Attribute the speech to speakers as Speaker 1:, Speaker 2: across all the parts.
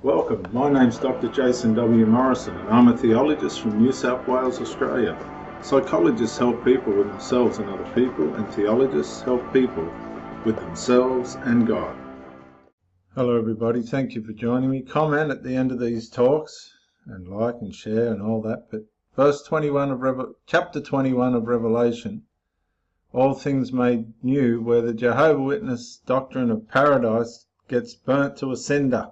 Speaker 1: Welcome, my name's Dr. Jason W. Morrison and I'm a theologist from New South Wales, Australia. Psychologists help people with themselves and other people, and theologists help people with themselves and God. Hello everybody, thank you for joining me. Comment at the end of these talks and like and share and all that. But chapter 21 of Revelation, all things made new, where the Jehovah Witness doctrine of paradise gets burnt to a cinder.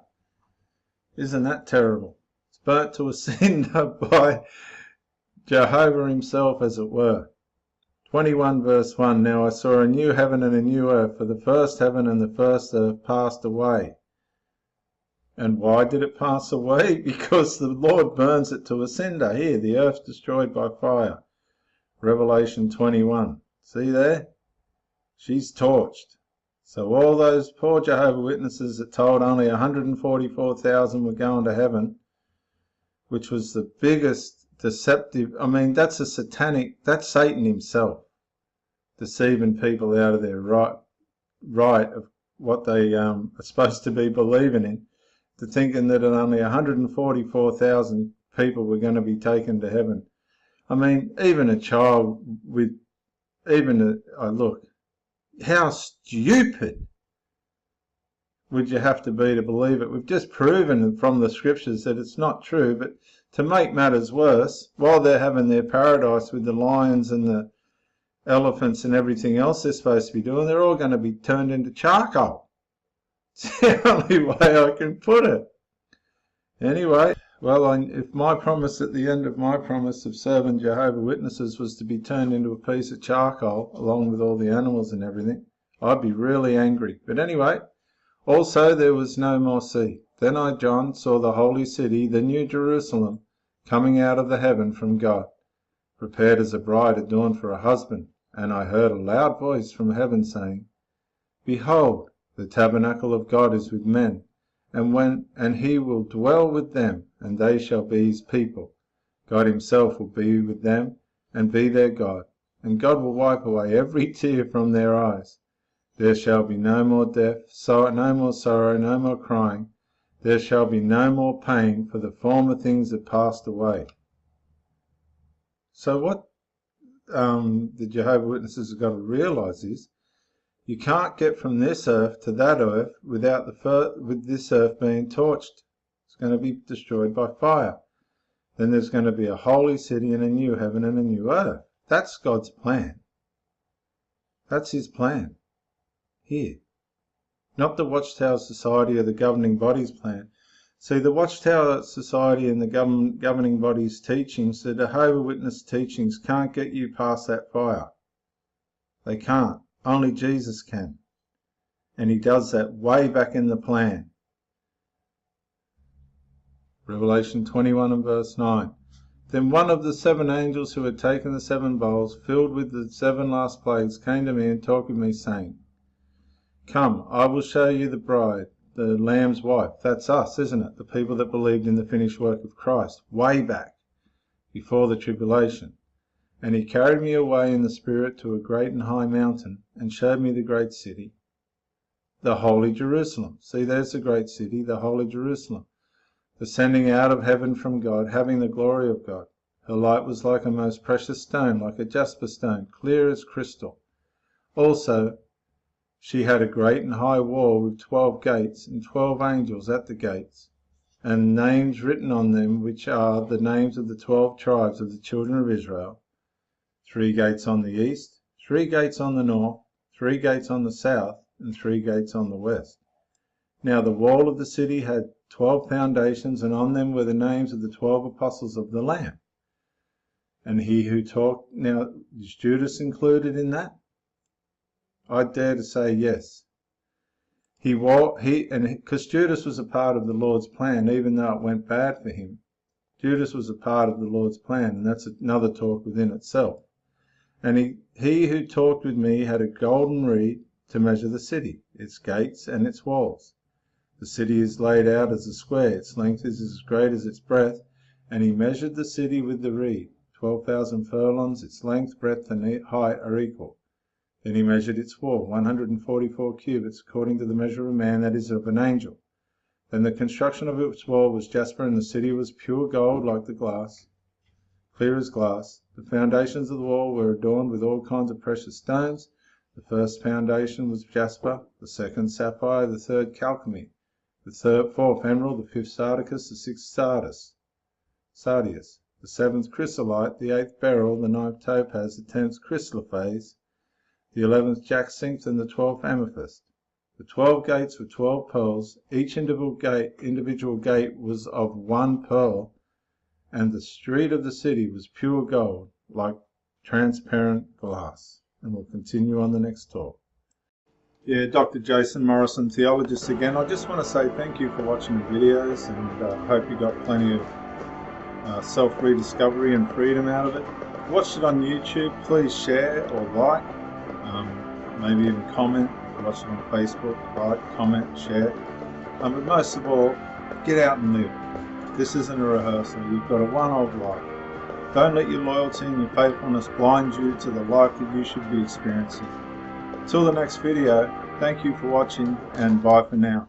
Speaker 1: Isn't that terrible? It's burnt to a cinder by Jehovah himself, as it were. 21 verse 1, Now I saw a new heaven and a new earth, for the first heaven and the first earth passed away. And why did it pass away? Because the Lord burns it to a cinder. Here, the earth destroyed by fire. Revelation 21. See there? She's torched. So all those poor Jehovah Witnesses that told only 144,000 were going to heaven, which was the biggest deceptive, that's that's Satan himself, deceiving people out of their right of what they are supposed to be believing in, to thinking that only 144,000 people were going to be taken to heaven. Even a child with, look, how stupid would you have to be to believe it? We've just proven from the scriptures that it's not true, but to make matters worse, while they're having their paradise with the lions and the elephants and everything else they're supposed to be doing, they're all going to be turned into charcoal. It's the only way I can put it. Anyway, well, if my promise at the end of my promise of serving Jehovah Witnesses was to be turned into a piece of charcoal, along with all the animals and everything, I'd be really angry. But anyway, also there was no more sea. Then I, John, saw the holy city, the new Jerusalem, coming out of the heaven from God, prepared as a bride adorned for a husband. And I heard a loud voice from heaven saying, Behold, the tabernacle of God is with men, and he will dwell with them, and they shall be his people. God himself will be with them, and be their God. And God will wipe away every tear from their eyes. There shall be no more death, no more sorrow, no more crying. There shall be no more pain, for the former things have passed away. So what the Jehovah Witnesses have got to realise is, you can't get from this earth to that earth without with this earth being torched. It's going to be destroyed by fire. Then there's going to be a holy city and a new heaven and a new earth. That's God's plan. That's his plan. Here. Not the Watchtower Society or the governing body's plan. See, the Watchtower Society and the governing body's teachings, the Jehovah Witness teachings, can't get you past that fire. They can't. Only Jesus can. And he does that way back in the plan. Revelation 21 and verse 9. Then one of the 7 angels who had taken the 7 bowls, filled with the 7 last plagues, came to me and talked with me, saying, Come, I will show you the bride, the Lamb's wife. That's us, isn't it? The people that believed in the finished work of Christ, way back, before the tribulation. And he carried me away in the Spirit to a great and high mountain, and showed me the great city, the holy Jerusalem. See, there's the great city, the holy Jerusalem, descending out of heaven from God, having the glory of God. Her light was like a most precious stone, like a jasper stone, clear as crystal. Also, she had a great and high wall with 12 gates, and 12 angels at the gates, and names written on them, which are the names of the 12 tribes of the children of Israel. 3 gates on the east, 3 gates on the north, 3 gates on the south, and 3 gates on the west. Now the wall of the city had 12 foundations, and on them were the names of the 12 apostles of the Lamb. And he who talked, now is Judas included in that? I dare to say yes. Because Judas was a part of the Lord's plan, even though it went bad for him. Judas was a part of the Lord's plan, and that's another talk within itself. And he who talked with me had a golden reed to measure the city, its gates and its walls. The city is laid out as a square, its length is as great as its breadth, and he measured the city with the reed. 12,000 furlongs, its length, breadth, and height are equal. Then he measured its wall, 144 cubits, according to the measure of a man, that is, of an angel. Then the construction of its wall was jasper, and the city was pure gold like the glass, clear as glass. The foundations of the wall were adorned with all kinds of precious stones. The first foundation was jasper, the second sapphire, the third chalcedony, the fourth emerald, the fifth sardicus, the sixth sardius, the seventh chrysolite, the eighth beryl, the ninth topaz, the 10th chrysoprase, the 11th jacinth, and the 12th amethyst. The 12 gates were 12 pearls. Each individual gate was of 1 pearl, and the street of the city was pure gold, like transparent glass. And we'll continue on the next talk. Yeah, Dr. Jason Morrison, Theologist again. I just want to say thank you for watching the videos, and hope you got plenty of self-rediscovery and freedom out of it. Watch it on YouTube. Please share or like, maybe even comment. Watch it on Facebook, like, comment, share. But most of all, get out and live. This isn't a rehearsal. You've got a one-off life. Don't let your loyalty and your faithfulness blind you to the life that you should be experiencing. Till the next video, thank you for watching, and bye for now.